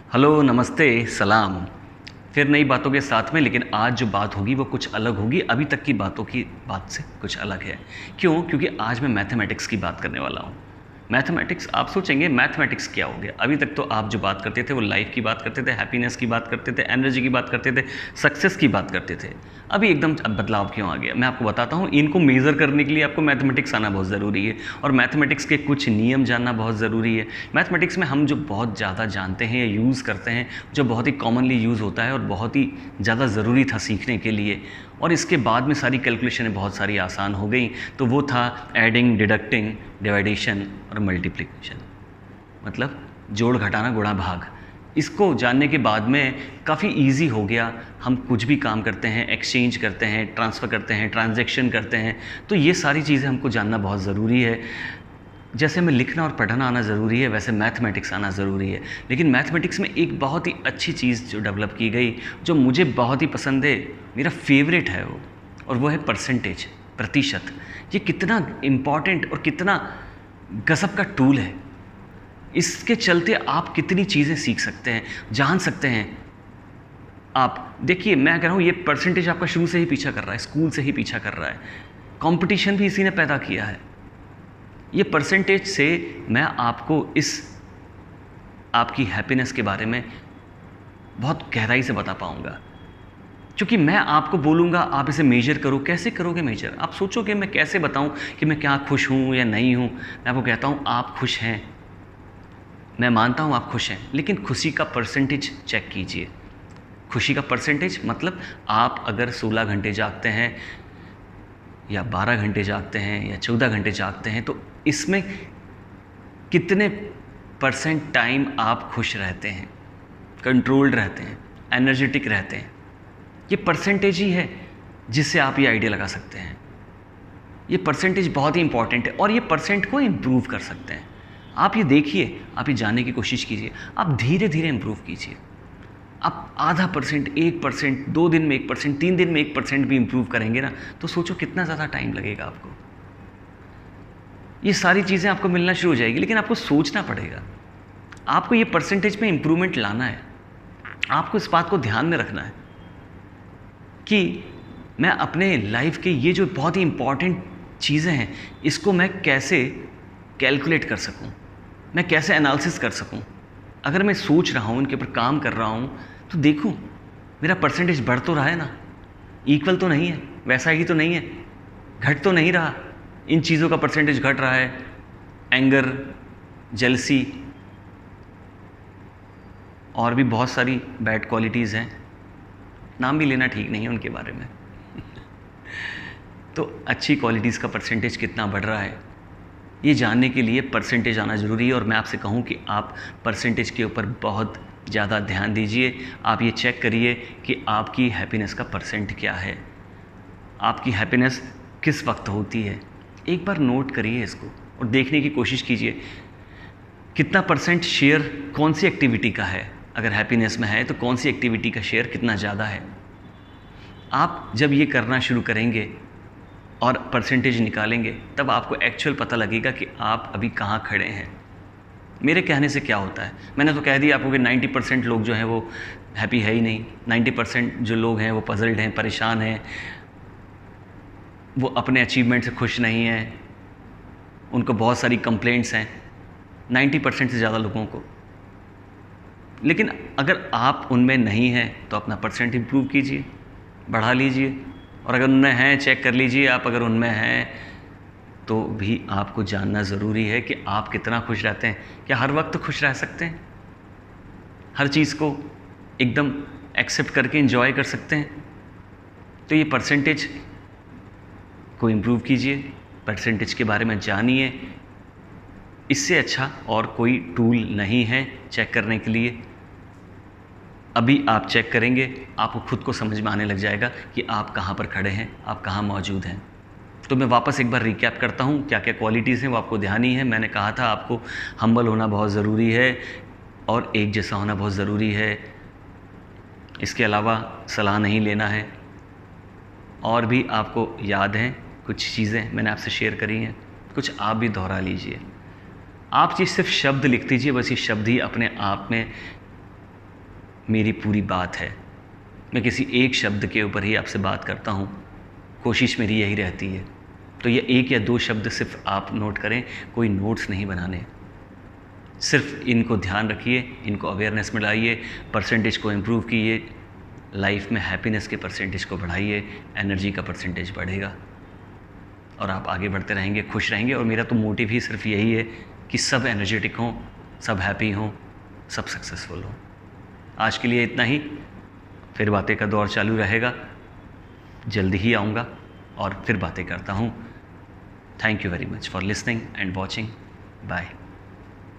Hello, नमस्ते, सलाम। फिर नई बातों के साथ में, लेकिन आज जो बात होगी वो कुछ अलग होगी। अभी तक की बातों की बात से कुछ अलग है। क्यों? क्योंकि आज मैं मैथमेटिक्स की बात करने वाला हूँ। मैथमेटिक्स, आप सोचेंगे मैथमेटिक्स क्या हो गया? अभी तक तो आप जो बात करते थे वो लाइफ की बात करते थे, हैप्पीनेस की बात करते थे, एनर्जी की बात करते थे, सक्सेस की बात करते थे। अभी एकदम बदलाव क्यों आ गया? मैं आपको बताता हूँ। इनको मेज़र करने के लिए आपको मैथमेटिक्स आना बहुत ज़रूरी है, और मैथमेटिक्स के कुछ नियम जानना बहुत ज़रूरी है। मैथमेटिक्स में हम जो बहुत ज़्यादा जानते हैं या यूज़ करते हैं, जो बहुत ही कॉमनली यूज़ होता है और बहुत ही ज़्यादा ज़रूरी था सीखने के लिए, और इसके बाद में सारी कैलकुलेशनें बहुत सारी आसान हो गई, तो वो था एडिंग, डिडक्टिंग, डिवाइडेशन और मल्टीप्लिकेशन। मतलब जोड़, घटाना, गुणा, भाग। इसको जानने के बाद में काफ़ी इजी हो गया। हम कुछ भी काम करते हैं, एक्सचेंज करते हैं, ट्रांसफ़र करते हैं, ट्रांजैक्शन करते हैं, तो ये सारी चीज़ें हमको जानना बहुत ज़रूरी है। जैसे हमें लिखना और पढ़ना आना ज़रूरी है, वैसे मैथमेटिक्स आना ज़रूरी है। लेकिन मैथमेटिक्स में एक बहुत ही अच्छी चीज़ जो डेवलप की गई, जो मुझे बहुत ही पसंद है, मेरा फेवरेट है वो, और वो है परसेंटेज, प्रतिशत। ये कितना इम्पॉर्टेंट और कितना गज़ब का टूल है। इसके चलते आप कितनी चीज़ें सीख सकते हैं, जान सकते हैं। आप देखिए, मैं कह रहा हूँ ये परसेंटेज आपका शुरू से ही पीछा कर रहा है, स्कूल से ही पीछा कर रहा है। कंपटीशन भी इसी ने पैदा किया है। ये परसेंटेज से मैं आपको इस आपकी हैप्पीनेस के बारे में बहुत गहराई से बता पाऊँगा। क्योंकि मैं आपको बोलूँगा, आप इसे मेजर करो। कैसे करोगे मेजर? आप सोचोगे मैं कैसे बताऊँ कि मैं क्या खुश हूँ या नहीं हूँ। मैं आपको कहता हूँ आप खुश हैं, मैं मानता हूँ आप खुश हैं, लेकिन खुशी का परसेंटेज चेक कीजिए। खुशी का परसेंटेज मतलब आप अगर 16 घंटे जागते हैं या 12 घंटे जागते हैं या 14 घंटे जागते हैं, तो इसमें कितने परसेंट टाइम आप खुश रहते हैं, कंट्रोल्ड रहते हैं, एनर्जेटिक रहते हैं। ये परसेंटेज ही है जिससे आप ये आइडिया लगा सकते हैं। ये परसेंटेज बहुत ही इंपॉर्टेंट है, और ये परसेंट को इम्प्रूव कर सकते हैं। आप ये देखिए, आप ये जानने की कोशिश कीजिए, आप धीरे धीरे इम्प्रूव कीजिए। आप आधा परसेंट, 1%, 2 दिन में 1%, 3 दिन में 1% भी इम्प्रूव करेंगे ना, तो सोचो कितना ज़्यादा टाइम लगेगा आपको। ये सारी चीज़ें आपको मिलना शुरू हो जाएगी, लेकिन आपको सोचना पड़ेगा। आपको ये परसेंटेज में इम्प्रूवमेंट लाना है। आपको इस बात को ध्यान में रखना है कि मैं अपने लाइफ के ये जो बहुत ही इम्पॉर्टेंट चीज़ें हैं, इसको मैं कैसे कैलकुलेट कर सकूं, मैं कैसे एनालिसिस कर सकूं। अगर मैं सोच रहा हूं, इनके ऊपर काम कर रहा हूं, तो देखूं मेरा परसेंटेज बढ़ तो रहा है ना, इक्वल तो नहीं है, वैसा ही तो नहीं है, घट तो नहीं रहा। इन चीज़ों का परसेंटेज घट रहा है। एंगर, जेलसी, और भी बहुत सारी बैड क्वालिटीज़ हैं, नाम भी लेना ठीक नहीं है उनके बारे में। तो अच्छी क्वालिटीज़ का परसेंटेज कितना बढ़ रहा है, ये जानने के लिए परसेंटेज आना ज़रूरी है। और मैं आपसे कहूँ कि आप परसेंटेज के ऊपर बहुत ज़्यादा ध्यान दीजिए। आप ये चेक करिए कि आपकी हैप्पीनेस का परसेंट क्या है, आपकी हैप्पीनेस किस वक्त होती है। एक बार नोट करिए इसको और देखने की कोशिश कीजिए कितना परसेंट शेयर कौन सी एक्टिविटी का है। अगर हैप्पीनेस में है तो कौन सी एक्टिविटी का शेयर कितना ज़्यादा है। आप जब ये करना शुरू करेंगे और परसेंटेज निकालेंगे, तब आपको एक्चुअल पता लगेगा कि आप अभी कहाँ खड़े हैं। मेरे कहने से क्या होता है, मैंने तो कह दिया आपको कि 90% लोग जो हैं वो हैप्पी है ही नहीं। 90% जो लोग हैं वो पजल्ड हैं, परेशान हैं, वो अपने अचीवमेंट से खुश नहीं हैं, उनको बहुत सारी कंप्लेंट्स हैं, 90% से ज़्यादा लोगों को। लेकिन अगर आप उनमें नहीं हैं तो अपना परसेंट इम्प्रूव कीजिए, बढ़ा लीजिए। और अगर उनमें हैं, चेक कर लीजिए। आप अगर उनमें हैं तो भी आपको जानना ज़रूरी है कि आप कितना खुश रहते हैं। क्या हर वक्त खुश रह सकते हैं? हर चीज़ को एकदम एक्सेप्ट करके एंजॉय कर सकते हैं? तो ये परसेंटेज को इम्प्रूव कीजिए, परसेंटेज के बारे में जानिए। इससे अच्छा और कोई टूल नहीं है चेक करने के लिए। अभी आप चेक करेंगे, आपको खुद को समझ में आने लग जाएगा कि आप कहाँ पर खड़े हैं, आप कहाँ मौजूद हैं। तो मैं वापस एक बार रिकैप करता हूँ, क्या क्या क्वालिटीज़ हैं वो आपको ध्यान ही है। मैंने कहा था आपको हम्बल होना बहुत ज़रूरी है और एक जैसा होना बहुत ज़रूरी है। इसके अलावा सलाह नहीं लेना है। और भी आपको याद हैं कुछ चीज़ें मैंने आपसे शेयर करी हैं, कुछ आप भी दोहरा लीजिए। आप जी सिर्फ शब्द लिख दीजिए, बस ये शब्द ही अपने आप में मेरी पूरी बात है। मैं किसी एक शब्द के ऊपर ही आपसे बात करता हूँ, कोशिश मेरी यही रहती है। तो ये एक या दो शब्द सिर्फ आप नोट करें, कोई नोट्स नहीं बनाने। सिर्फ इनको ध्यान रखिए, इनको अवेयरनेस में लाइए, परसेंटेज को इम्प्रूव कीजिए, लाइफ में हैप्पीनेस के परसेंटेज को बढ़ाइए, एनर्जी का परसेंटेज बढ़ेगा और आप आगे बढ़ते रहेंगे, खुश रहेंगे। और मेरा तो मोटिव ही सिर्फ यही है कि सब एनर्जेटिक हों, सब हैप्पी हों, सब सक्सेसफुल हों। आज के लिए इतना ही, फिर बातें का दौर चालू रहेगा। जल्दी ही आऊँगा और फिर बातें करता हूँ। Thank you very much for listening and watching. Bye.